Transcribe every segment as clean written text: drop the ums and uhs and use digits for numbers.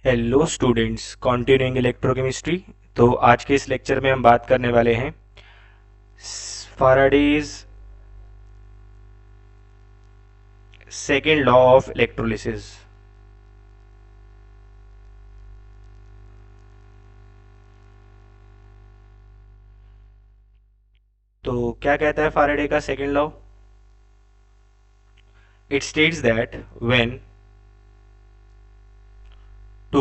Hello students, continuing electrochemistry. तो आज के इस लेक्चर में हम बात करने वाले हैं Faraday's second law of electrolysis. तो क्या कहता है फाराडे का second law? It states that when two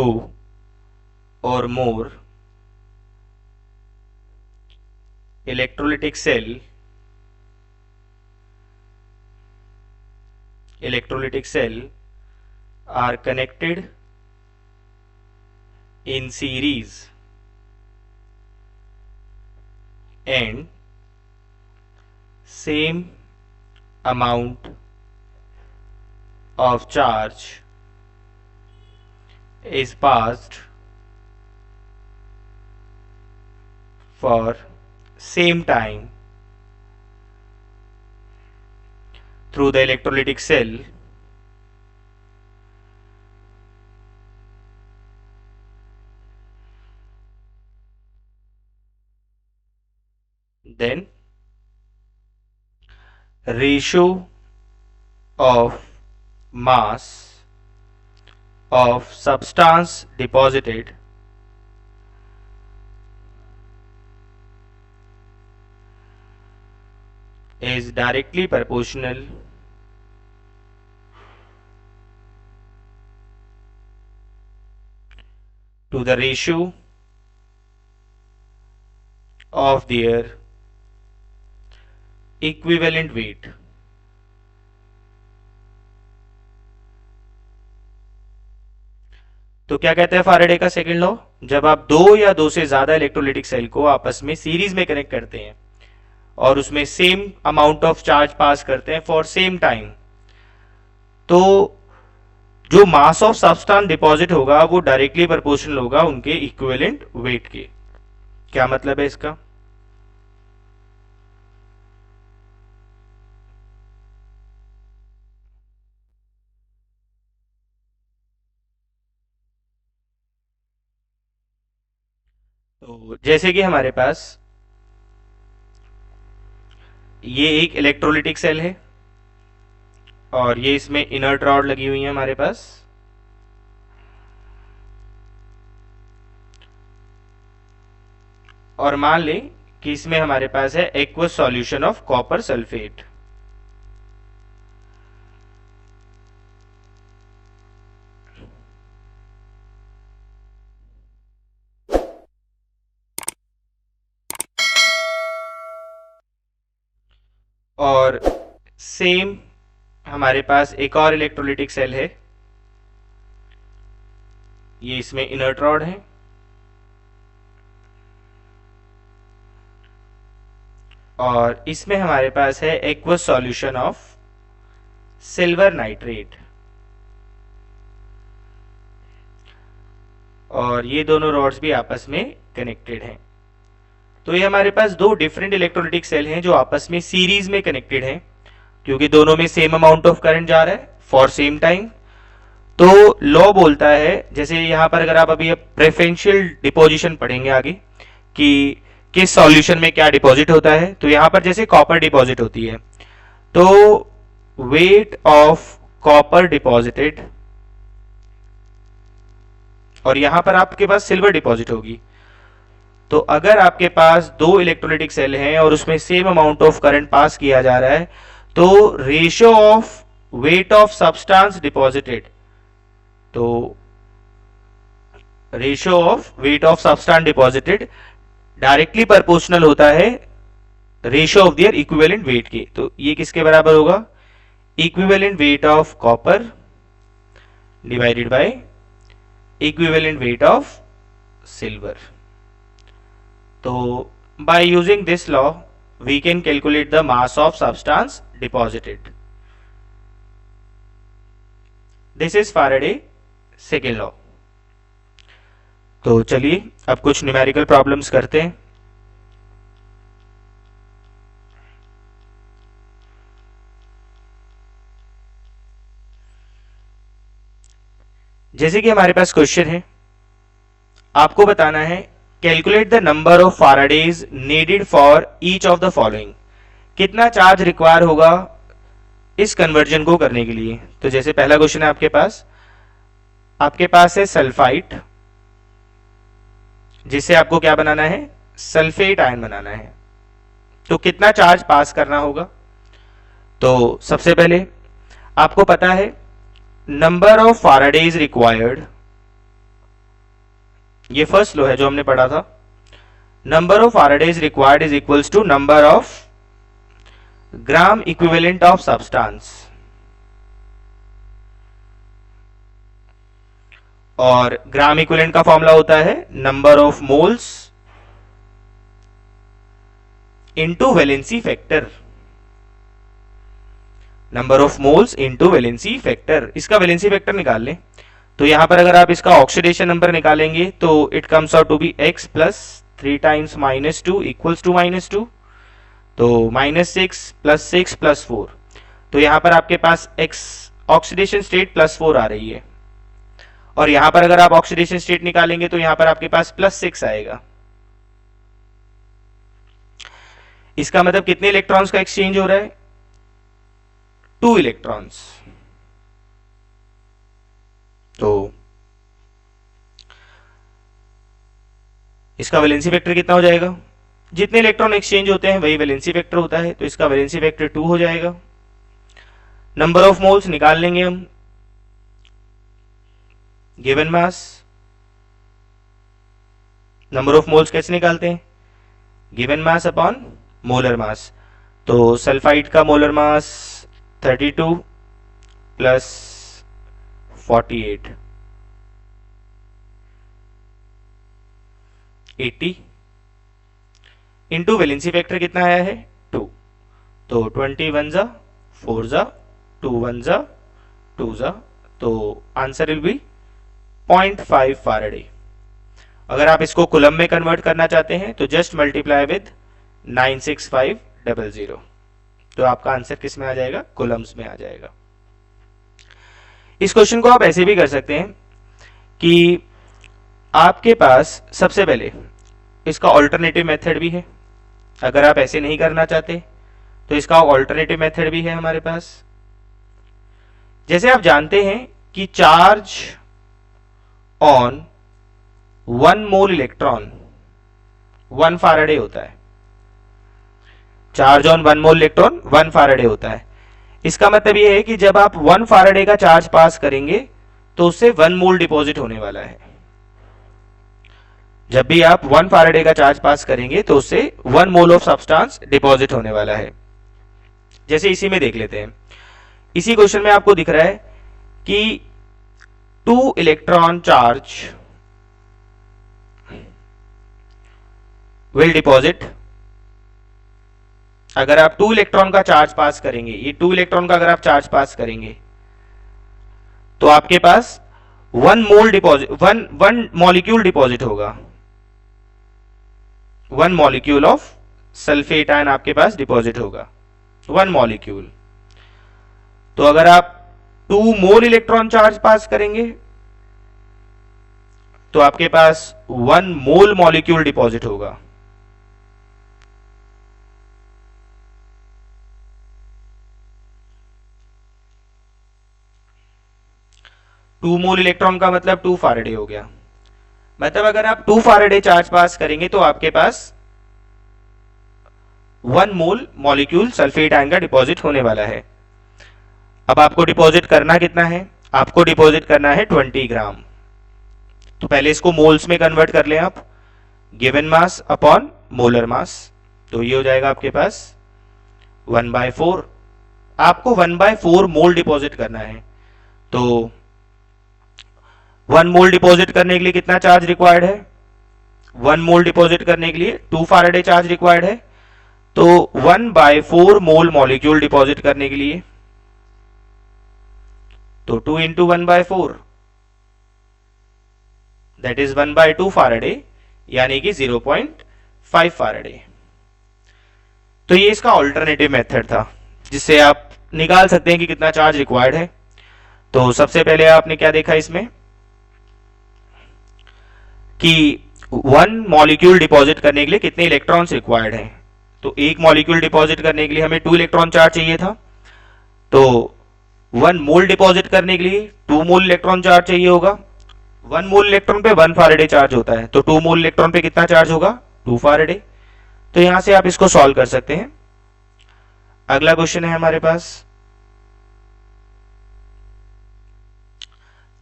or more electrolytic cell electrolytic cell are connected in series and same amount of charge is passed for same time through the electrolytic cell, then ratio of mass of substance deposited is directly proportional to the ratio of their equivalent weight. तो क्या कहते हैं फारेडे का second law? जब आप दो या दो से ज्यादा इलेक्ट्रोलिटिक सेल को आपस में सीरीज में कनेक्ट करते हैं और उसमें सेम अमाउंट ऑफ चार्ज पास करते हैं फॉर सेम टाइम, तो जो मास ऑफ सब्सटेंस डिपॉजिट होगा वो डायरेक्टली प्रोपोर्शनल होगा उनके इक्विवेलेंट वेट के। क्या मतलब है इसका? तो जैसे कि हमारे पास ये एक इलेक्ट्रोलिटिक सेल है और ये इसमें इनर्ट रॉड लगी हुई है हमारे पास, और मान लें कि इसमें हमारे पास है aqueous solution of copper sulphate. और सेम हमारे पास एक और इलेक्ट्रोलिटिक सेल है, ये इसमें इनर्ट रॉड है और इसमें हमारे पास है aqueous solution of silver nitrate. और ये दोनों रॉड्स भी आपस में कनेक्टेड हैं। तो ये हमारे पास दो डिफरेंट इलेक्ट्रोलिटिक सेल हैं जो आपस में सीरीज में कनेक्टेड हैं, क्योंकि दोनों में सेम अमाउंट ऑफ करंट जा रहा है फॉर सेम टाइम। तो लॉ बोलता है, जैसे यहां पर अगर आप अभी प्रेफरेंशियल डिपोजिशन पढ़ेंगे आगे कि किस सॉल्यूशन में क्या डिपॉजिट होता है, तो यहां पर जैसे कॉपर डिपॉजिट होती है तो वेट ऑफ कॉपर डिपॉजिटेड, और यहां पर आपके पास सिल्वर डिपॉजिट होगी। तो अगर आपके पास दो इलेक्ट्रोलिटिक सेल हैं और उसमें same amount of current pass किया जा रहा है, तो ratio of weight of substance deposited, तो ratio of weight of substance deposited directly proportional होता है ratio of their equivalent weight के। तो ये किसके बराबर होगा? Equivalent weight of copper divided by equivalent weight of silver. तो by using this law we can calculate the mass of substance deposited. This is Faraday second law. तो चलिए अब कुछ न्यूमेरिकल प्रॉब्लम्स करते हैं। जैसे कि हमारे पास क्वेश्चन है, आपको बताना है calculate the number of faradays needed for each of the following. कितना चार्ज रिक्वायर होगा इस कन्वर्जन को करने के लिए। तो जैसे पहला क्वेश्चन है आपके पास है सल्फाइड, जिससे आपको क्या बनाना है, सल्फेट आयन बनाना है। तो कितना चार्ज पास करना होगा। तो सबसे पहले आपको पता है नंबर ऑफ फाराडेज रिक्वायर्ड, ये फर्स्ट लॉ है जो हमने पढ़ा था, number of faradays required is equals to number of gram equivalent of substance, और ग्राम इक्विवेलेंट का फॉर्मूला होता है number of moles into valency factor, number of moles into valency factor. इसका वैलेंसी फैक्टर निकाल लें तो यहां पर अगर आप इसका ऑक्सीडेशन नंबर निकालेंगे तो it comes out to be x plus 3 times -2 equals to -2, तो -6 प्लस 6 प्लस 4, तो यहां पर आपके पास x ऑक्सीडेशन स्टेट +4 आ रही है, और यहां पर अगर आप ऑक्सीडेशन स्टेट निकालेंगे तो यहां पर आपके पास +6 आएगा। इसका मतलब कितने इलेक्ट्रॉन्स का एक्सचेंज हो रहा है, 2 इलेक्ट्रॉन्स। तो इसका वैलेंसी फैक्टर कितना हो जाएगा, जितने इलेक्ट्रॉन एक्सचेंज होते हैं वही वैलेंसी फैक्टर होता है, तो इसका वैलेंसी फैक्टर 2 हो जाएगा। नंबर ऑफ मोल्स निकाल लेंगे हम, given mass, number of moles कैसे निकालते हैं, given mass upon molar mass. तो सल्फाइड का molar mass 32 plus 48 80 into valency factor कितना आया है 2, तो 20 1 जा 4 जा 2 1 जा 2 जा, तो आंसर विल बी 0.5 फारेडे। अगर आप इसको कूलम में कन्वर्ट करना चाहते हैं तो जस्ट मल्टीप्लाई विद 96500, तो आपका आंसर किस में आ जाएगा, कूलम्स में आ जाएगा। इस क्वेश्चन को आप ऐसे भी कर सकते हैं कि आपके पास सबसे पहले इसका ऑल्टरनेटिव मेथड भी है, अगर आप ऐसे नहीं करना चाहते तो इसका ऑल्टरनेटिव मेथड भी है हमारे पास। जैसे आप जानते हैं कि चार्ज ऑन 1 मोल इलेक्ट्रॉन 1 फारेडे होता है, चार्ज ऑन 1 मोल इलेक्ट्रॉन 1 फारेडे होता है। इसका मतलब यह है कि जब आप 1 फारेडे का चार्ज पास करेंगे तो उससे 1 मोल डिपॉजिट होने वाला है। जब भी आप 1 फारेडे का चार्ज पास करेंगे तो उससे 1 मोल ऑफ सब्सटेंस डिपॉजिट होने वाला है। जैसे इसी में देख लेते हैं, इसी क्वेश्चन में आपको दिख रहा है कि 2 इलेक्ट्रॉन चार्ज विल डिपॉजिट, अगर आप 2 इलेक्ट्रॉन का चार्ज पास करेंगे, ये 2 इलेक्ट्रॉन का अगर आप चार्ज पास करेंगे तो आपके पास 1 मोल डिपॉजिट 1 मॉलिक्यूल डिपॉजिट होगा, 1 मॉलिक्यूल ऑफ सल्फेट आयन आपके पास डिपॉजिट होगा, 1 मॉलिक्यूल। तो अगर आप 2 मोल इलेक्ट्रॉन चार्ज पास करेंगे तो आपके पास 1 मोल मॉलिक्यूल डिपॉजिट होगा। टू मोल इलेक्ट्रॉन का मतलब 2 फारेडे हो गया। मतलब अगर आप 2 फारेडे चार्ज पास करेंगे तो आपके पास 1 मोल मॉलिक्यूल सल्फेट आयन का डिपॉजिट होने वाला है। अब आपको डिपॉजिट करना कितना है, आपको डिपॉजिट करना है 20 ग्राम। तो पहले इसको मोल्स में कन्वर्ट कर लें आप, given mass upon molar mass, तो ये हो जाएगा आपके पास 1/4। आपको 1/4 मोल डिपॉजिट करना है, तो 1 मोल डिपॉजिट करने के लिए कितना चार्ज रिक्वायर्ड है, 1 मोल डिपॉजिट करने के लिए 2 फारेडे चार्ज रिक्वायर्ड है, तो 1/4 मोल मॉलिक्यूल डिपॉजिट करने के लिए, तो 2 इंटू 1/4 दैट इज 1/2 फारेडे, यानी कि 0.5 फारेडे। तो ये इसका ऑल्टरनेटिव मेथड था जिससे आप निकाल सकते हैं कि कितना चार्ज रिक्वायर्ड है। तो सबसे पहले आपने क्या देखा इसमें, कि 1 मॉलिक्यूल डिपॉजिट करने के लिए कितने इलेक्ट्रॉन्स रिक्वायर्ड हैं। तो 1 मॉलिक्यूल डिपॉजिट करने के लिए हमें 2 इलेक्ट्रॉन चार्ज चाहिए था, तो 1 मोल डिपॉजिट करने के लिए 2 मोल इलेक्ट्रॉन चार्ज चाहिए होगा। 1 मोल इलेक्ट्रॉन पे 1 फैराडे चार्ज होता है, तो 2 मोल इलेक्ट्रॉन पे कितना चार्ज होगा, 2 फैराडे। तो यहां से आप इसको सॉल्व कर सकते हैं। अगला क्वेश्चन है हमारे पास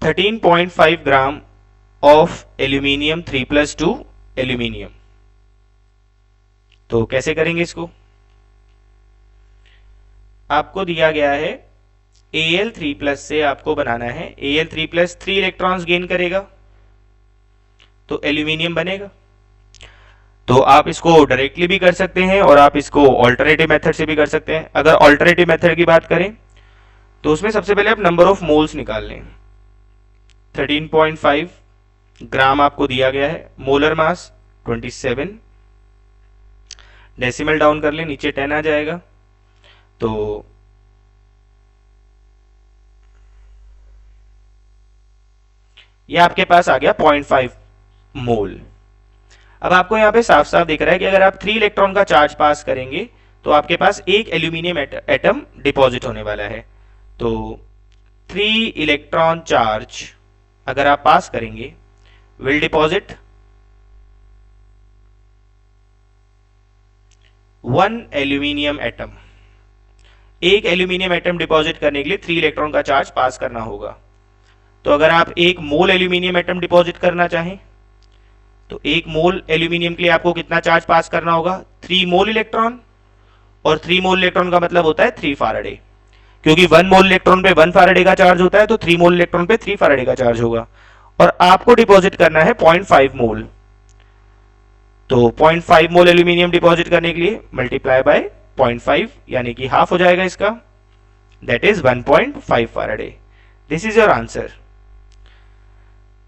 13.5 ग्राम ऑफ एल्यूमिनियम 3+2 एल्यूमिनियम। तो कैसे करेंगे इसको, आपको दिया गया है Al3+ से आपको बनाना है, Al3+ 3 इलेक्ट्रॉन्स गेन करेगा तो एल्यूमिनियम बनेगा। तो आप इसको डायरेक्टली भी कर सकते हैं और आप इसको ऑल्टरनेटिव मेथड से भी कर सकते हैं। अगर ऑल्टरनेटिव मेथड की बात करें तो उसमें सबसे पहले आप नंबर ऑफ मोल्स निकाल लें। 13.5 ग्राम आपको दिया गया है, मोलर मास 27, डेसिमल डाउन कर लें, नीचे 10 आ जाएगा। तो ये आपके पास आ गया 0.5 मोल। अब आपको यहां पे साफ साफ दिख रहा है कि अगर आप 3 इलेक्ट्रॉन का चार्ज पास करेंगे तो आपके पास एक एल्यूमिनियम एटम डिपॉजिट होने वाला है। तो 3 इलेक्ट्रॉन चार्ज अगर आप पास करेंगे विल डिपॉजिट 1 एल्यूमिनियम एटम। एक एल्यूमिनियम एटम डिपॉजिट करने के लिए 3 इलेक्ट्रॉन का चार्ज पास करना होगा। तो अगर आप 1 मोल एल्यूमिनियम एटम डिपॉजिट करना चाहें तो 1 मोल एल्यूमिनियम के लिए आपको कितना चार्ज पास करना होगा, 3 मोल इलेक्ट्रॉन। और 3 मोल इलेक्ट्रॉन का मतलब होता है 3 फैराडे, क्योंकि 1 मोल इलेक्ट्रॉन पे 1 फैराडे का चार्ज होता है, तो 3 मोल इलेक्ट्रॉन पे 3 फैराडे का चार्ज होगा। और आपको डिपॉजिट करना है 0.5 मोल। तो 0.5 मोल एल्यूमिनियम डिपॉजिट करने के लिए मल्टीप्लाई बाय 0.5 यानी कि हाफ हो जाएगा इसका, that is 1.5 Faraday. This is your answer.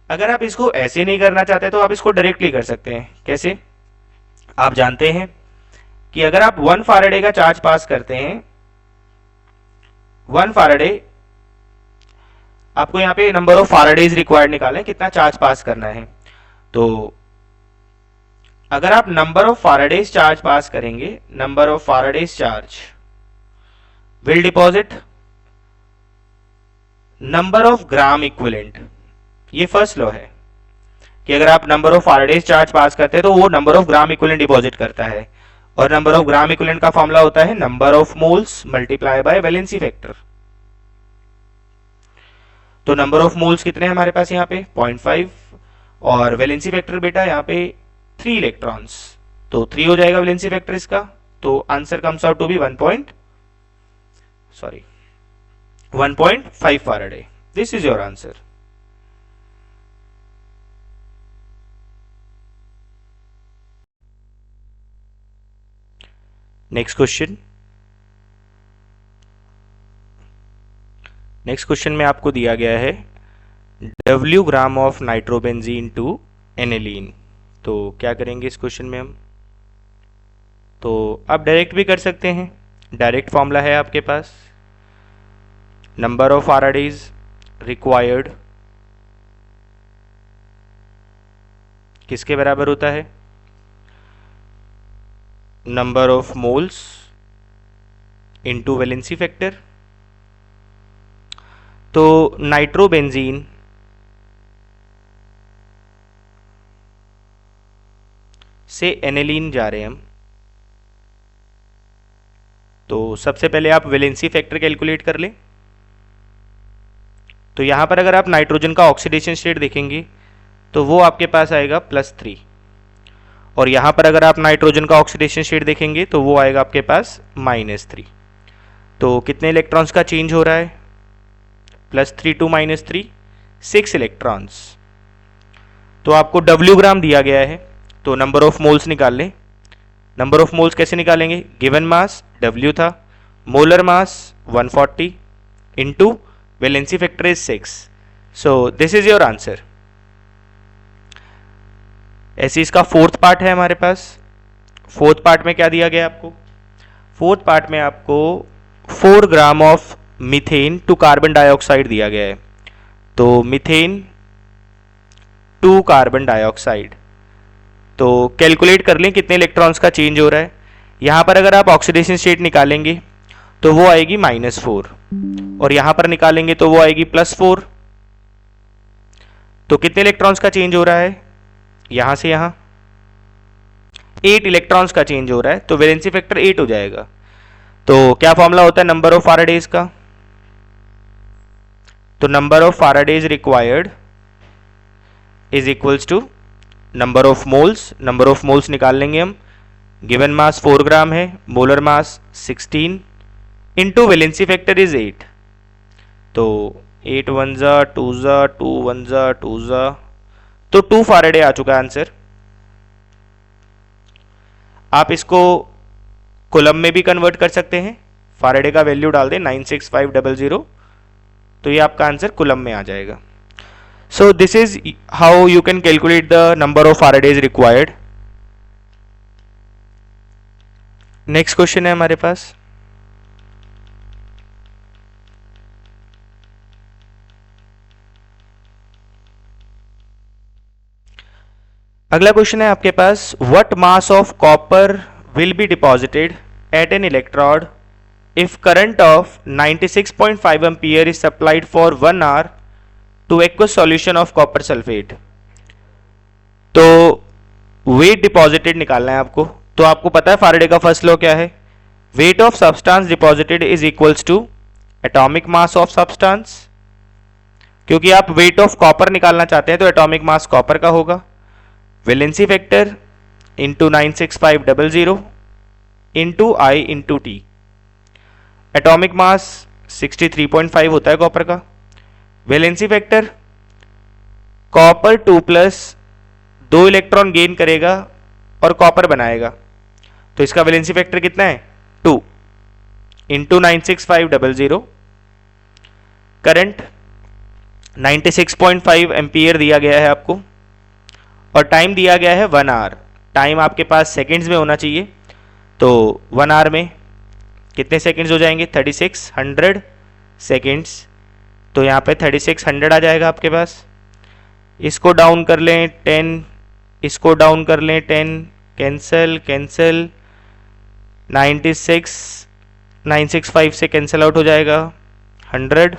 अगर आप इसको ऐसे नहीं करना चाहते तो आप इसको डायरेक्टली कर सकते हैं। कैसे, आप जानते हैं कि अगर आप 1 फैराडे का चार्ज पास करते हैं, 1 फैराडे, आपको यहां पे नंबर ऑफ फैराडेज रिक्वायर्ड निकालें, कितना चार्ज पास करना है। तो अगर आप नंबर ऑफ फैराडेज चार्ज पास करेंगे, number of Faraday's charge will deposit number of gram equivalent. ये फर्स्ट लॉ है कि अगर आप नंबर ऑफ फैराडेज चार्ज पास करते हैं तो वो number of gram equivalent deposit करता है, और नंबर ऑफ ग्राम इक्विवेलेंट का फॉर्मूला होता है number of moles multiply by valency factor. तो नंबर ऑफ मोल्स कितने हैं हमारे पास यहाँ पे 0.5, और वैलेंसी फैक्टर बेटा यहाँ पे 3 इलेक्ट्रॉन्स, तो 3 हो जाएगा वैलेंसी फैक्टर इसका। तो answer comes out to be 1.5 Faraday. This is your answer. Next question में आपको दिया गया है W gram of nitrobenzene to aniline. तो क्या करेंगे इस क्वेश्चन में हम, तो आप डायरेक्ट भी कर सकते हैं। डायरेक्ट फॉर्मूला है आपके पास, नंबर ऑफ फैराडेज रिक्वायर्ड किसके बराबर होता है, number of moles into valency factor. तो नाइट्रोबेंजीन से एनिलीन जा रहे हैं हम, तो सबसे पहले आप वैलेंसी फैक्टर कैलकुलेट कर लें। तो यहां पर अगर आप नाइट्रोजन का ऑक्सीडेशन स्टेट देखेंगे तो वो आपके पास आएगा +3, और यहां पर अगर आप नाइट्रोजन का ऑक्सीडेशन स्टेट देखेंगे तो वो आएगा आपके पास -3। तो कितने इलेक्ट्रॉन्स का चेंज हो रहा है, +3 टू -3, 6 इलेक्ट्रॉन्स। तो आपको W ग्राम दिया गया है, तो नंबर ऑफ मोल्स निकाल लें। नंबर ऑफ मोल्स कैसे निकालेंगे, गिवन मास W था, molar mass 140 into valency factor is 6। So this is your answer. ऐसे इसका फोर्थ पार्ट है हमारे पास। फोर्थ पार्ट में क्या दिया गया आपको, फोर्थ पार्ट में आपको 4 gram of methane to carbon dioxide दिया गया है। तो मीथेन 2 कार्बन डाइऑक्साइड। तो कैलकुलेट कर लें कितने इलेक्ट्रॉन्स का चेंज हो रहा है। यहां पर अगर आप ऑक्सीडेशन स्टेट निकालेंगे तो वो आएगी -4 और यहां पर निकालेंगे तो वो आएगी +4। तो कितने इलेक्ट्रॉन्स का चेंज हो रहा है, यहां से यहां 8 इलेक्ट्रॉन्स का चेंज हो रहा है, तो वैलेंसी फैक्टर 8 हो जाएगा। तो क्या फॉर्मूला होता है नंबर ऑफ फैराडेज का, तो number of Faraday's required is equals to number of moles. Number of moles निकाल लेंगे हम, गिवन मास 4 ग्राम है, molar mass 16 into valency factor is 8। तो 8 1 जा 2 जा 2 1 जा 2 जा, तो 2 फैराडे आ चुका है आंसर। आप इसको कूलम में भी कन्वर्ट कर सकते हैं, फैराडे का वैल्यू डाल दें 96500, तो ये आपका आंसर कूलम में आ जाएगा। So this is how you can calculate the number of Faraday's required. Next question है हमारे पास, अगला क्वेश्चन है आपके पास, what mass of copper will be deposited at an electrode if current of 96.5 ampere is supplied for 1 hour to aqueous solution of copper sulphate. तो weight deposited निकालना है आपको। तो आपको पता है फैराडे का फर्स्ट लॉ क्या है, weight of substance deposited is equals to atomic mass of substance. क्योंकि आप वेट ऑफ कॉपर निकालना चाहते हैं तो एटॉमिक मास कॉपर का होगा, वैलेंसी फैक्टर इंटू 96500 इंटू आई इंटू टी। एटॉमिक मास 63.5 होता है कॉपर का, valency factor copper 2+ 2 electron gain करेगा और कॉपर बनाएगा, तो इसका वैलेंसी फैक्टर कितना है 2 इंटू 96500। करंट 96.5 एम्पियर दिया गया है आपको और टाइम दिया गया है 1 आवर। टाइम आपके पास सेकंड्स में होना चाहिए, तो 1 आवर में कितने सेकंड्स हो जाएंगे 3600 सेकंड्स। तो यहाँ पे 3600 आ जाएगा आपके पास। इसको डाउन कर लें 10, इसको डाउन कर लें 10, कैंसिल कैंसिल, 965 से कैंसिल आउट हो जाएगा 100,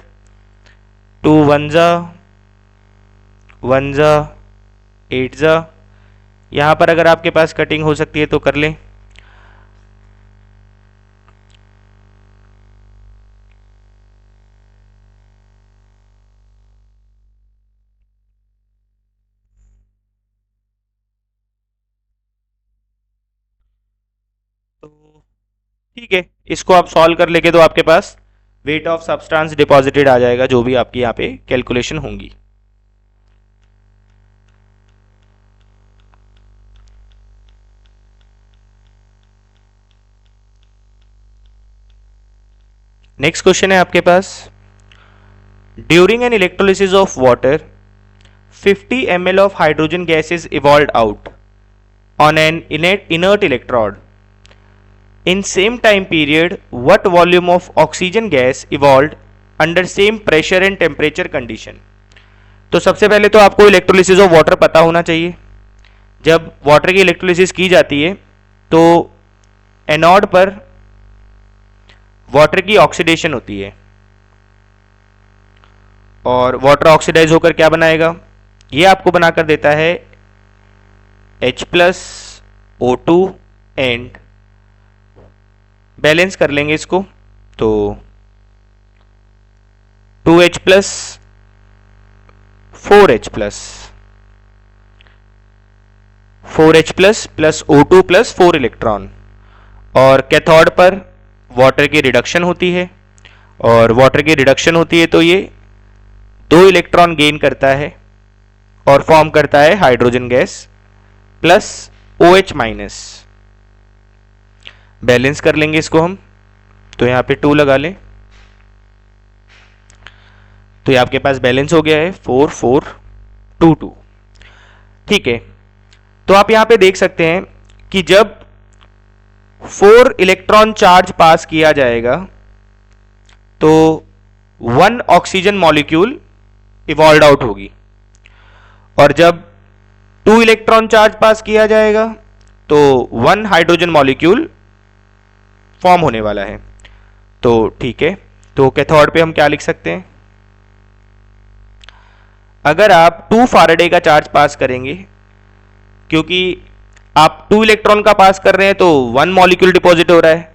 2 1 जा 1 जा 8 जा। यहाँ पर अगर आपके पास कटिंग हो सकती है तो कर लें। तो ठीक है, इसको आप सॉल्व कर लेके तो आपके पास वेट ऑफ सब्सटेंस डिपॉजिटेड आ जाएगा, जो भी आपकी यहाँ पे कैलकुलेशन होंगी। नेक्स्ट क्वेश्चन है आपके पास, during an electrolysis of water 50 ml of hydrogen gas is evolved out on an inert electrode. In same time period, what volume of oxygen gas evolved under same pressure and temperature condition? तो सबसे पहले तो आपको electrolysis of water पता होना चाहिए। जब water की इलेक्ट्रोलिसिस की जाती है तो एनोड पर वाटर की ऑक्सीडेशन होती है और वाटर ऑक्सीडाइज होकर क्या बनाएगा, ये आपको बनाकर देता है H+O2 एंड बैलेंस कर लेंगे इसको, तो 2H+ 4H+ plus O2 plus 4 electron. और कैथोड पर वाटर की रिडक्शन होती है और वाटर की रिडक्शन होती है तो ये 2 इलेक्ट्रॉन गेन करता है और फॉर्म करता है hydrogen gas plus OH-। Balance कर लेंगे इसको हम, तो यहां पे 2 लगा लें, तो ये आपके पास बैलेंस हो गया है 4 4 2 2। ठीक है, तो आप यहां पे देख सकते हैं कि जब 4 इलेक्ट्रॉन चार्ज पास किया जाएगा तो 1 ऑक्सीजन मॉलिक्यूल इवॉल्व आउट होगी और जब 2 इलेक्ट्रॉन चार्ज पास किया जाएगा तो 1 हाइड्रोजन मॉलिक्यूल फॉर्म होने वाला है। तो ठीक है, तो कैथोड पे हम क्या लिख सकते हैं? अगर आप 2 फैराडे का चार्ज पास करेंगे, क्योंकि आप 2 इलेक्ट्रॉन का पास कर रहे हैं तो 1 मॉलिक्यूल डिपॉजिट हो रहा है,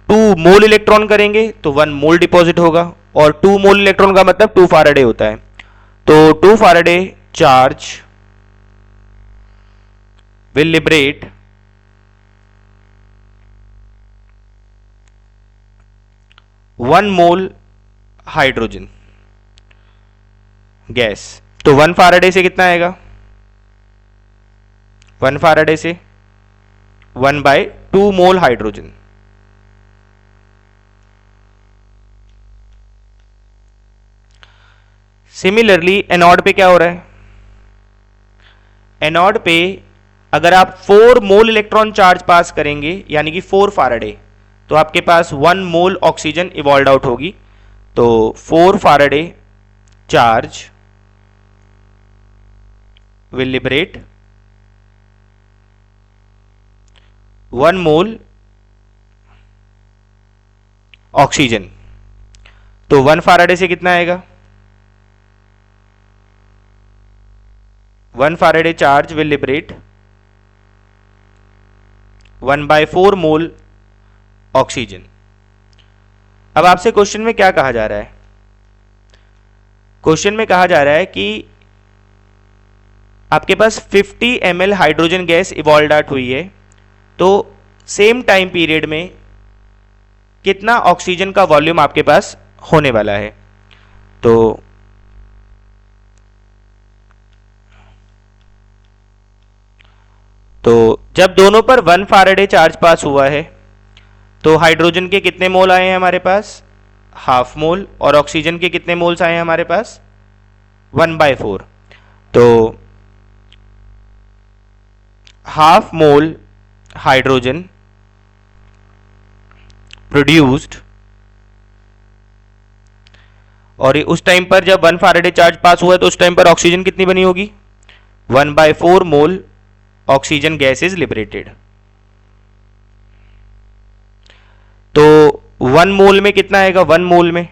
2 मोल इलेक्ट्रॉन करेंगे तो 1 मोल डिपॉजिट होगा, और 2 मोल इलेक्ट्रॉन का मतलब 2 फैराडे होता है। तो 2 Faraday charge will liberate 1 mole hydrogen gas. तो 1 फैराडे से कितना आएगा? 1 फैराडे से 1/2 मोल हाइड्रोजन। सिमिलरली एनोड पे क्या हो रहा है? एनोड पे अगर आप 4 मोल इलेक्ट्रॉन चार्ज पास करेंगे यानी कि 4 फैराडे, तो आपके पास 1 मोल ऑक्सीजन इवॉल्व आउट होगी। तो 4 Faraday charge will liberate 1 mole oxygen. तो 1 फैराडे से कितना आएगा? 1 Faraday charge will liberate 1/4 mole oxygen. अब आपसे क्वेश्चन में क्या कहा जा रहा है? क्वेश्चन में कहा जा रहा है कि आपके पास 50 ml hydrogen gas evolve out हुई है, तो सेम टाइम पीरियड में कितना ऑक्सीजन का वॉल्यूम आपके पास होने वाला है? तो जब दोनों पर 1 फैराडे चार्ज पास हुआ है तो हाइड्रोजन के कितने मोल आए हैं हमारे पास? Half mole. और ऑक्सीजन के कितने मोल्स आए हैं हमारे पास? 1/4। तो हाफ मोल हाइड्रोजन प्रोड्यूस्ड, और उस टाइम पर जब 1 फैराडे चार्ज पास हुआ है तो उस टाइम पर ऑक्सीजन कितनी बनी होगी? 1/4 मोल ऑक्सीजन गैस इज लिबरेटेड। तो 1 मोल में कितना आएगा? 1 मोल में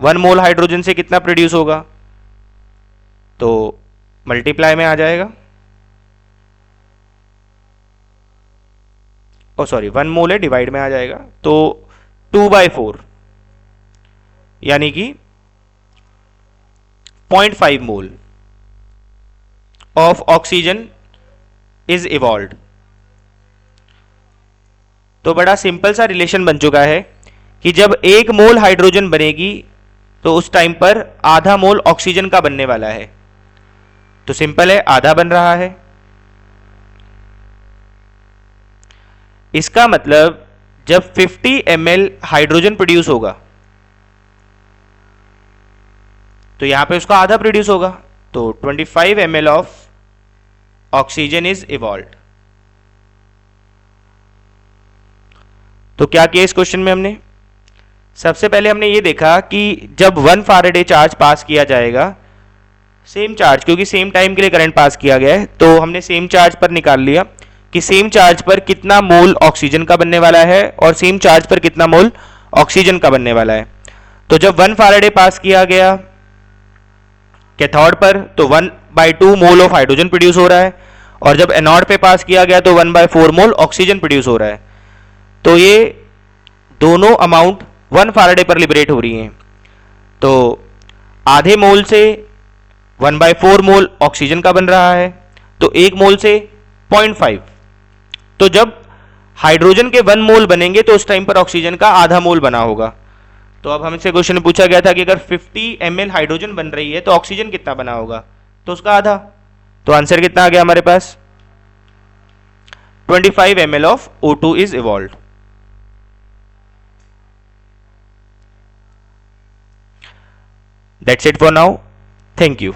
1 मोल हाइड्रोजन से कितना प्रोड्यूस होगा? तो मल्टीप्लाई में आ जाएगा। ओ सॉरी, 1 मोल है, डिवाइड में आ जाएगा। तो 2/4 यानी कि 0.5 mole of oxygen is evolved. तो बड़ा सिंपल सा रिलेशन बन चुका है कि जब 1 मोल हाइड्रोजन बनेगी तो उस टाइम पर आधा मोल ऑक्सीजन का बनने वाला है। तो सिंपल है, आधा बन रहा है। इसका मतलब जब 50 ml हाइड्रोजन प्रोड्यूस होगा तो यहां पे उसका आधा प्रोड्यूस होगा, तो 25 ml of oxygen is evolved. तो क्या किया इस क्वेश्चन में हमने? सबसे पहले हमने ये देखा कि जब 1 फैराडे चार्ज पास किया जाएगा, सेम चार्ज, क्योंकि सेम टाइम के लिए करंट पास किया गया है, तो हमने सेम चार्ज पर निकाल लिया कि सेम चार्ज पर कितना मोल ऑक्सीजन का बनने वाला है और सेम चार्ज पर कितना मोल ऑक्सीजन का बनने वाला है। तो जब 1 फैराडे पास किया गया कैथोड पर तो 1/2 मोल ऑफ हाइड्रोजन प्रोड्यूस हो रहा है, और जब एनोड पे पास किया गया तो 1/4 मोल ऑक्सीजन प्रोड्यूस हो रहा है। तो ये दोनों अमाउंट 1 फैराडे पर लिबरेट हो रही हैं। तो आधे मोल से 1/4 मोल ऑक्सीजन का बन रहा है, तो 1 मोल से 0.5। तो जब हाइड्रोजन के 1 मोल बनेंगे तो उस टाइम पर ऑक्सीजन का आधा मोल बना होगा। तो अब हमसे क्वेश्चन में पूछा गया था कि अगर 50 ml हाइड्रोजन बन रही है तो ऑक्सीजन कितना बना होगा? तो उसका आधा। तो आंसर कितना आ गया हमारे पास? 25 ml of O2 is evolved. That's it for now. Thank you.